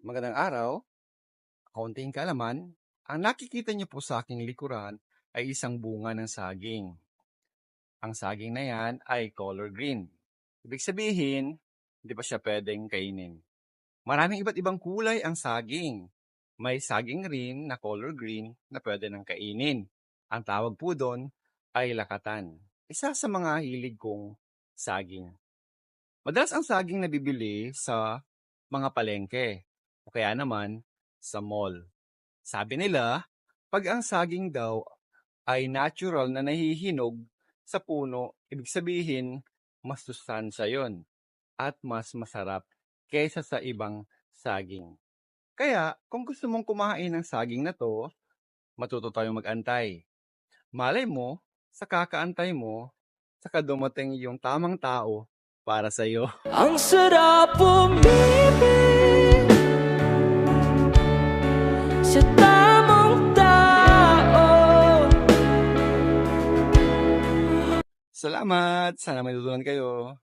Magandang araw. Kaunting kaalaman, ang nakikita niyo po sa aking likuran ay isang bunga ng saging. Ang saging na yan ay color green. Ibig sabihin, hindi pa siya pwedeng kainin. Maraming iba't ibang kulay ang saging. May saging rin na color green na pwede nang kainin. Ang tawag po doon ay lakatan. Isa sa mga hilig kong saging. Madalas ang saging nabibili sa mga palengke o kaya naman sa mall. Sabi nila, pag ang saging daw ay natural na nahihinog sa puno, ibig sabihin mas sustansya yon at mas masarap kaysa sa ibang saging. Kaya kung gusto mong kumain ng saging na to, matuto tayong mag-antay. Malay mo, sa kakaantay mo, saka dumating yung tamang tao para sa iyo. Ang sarap umibig sa tamang tao. Salamat! Sana may natutunan kayo.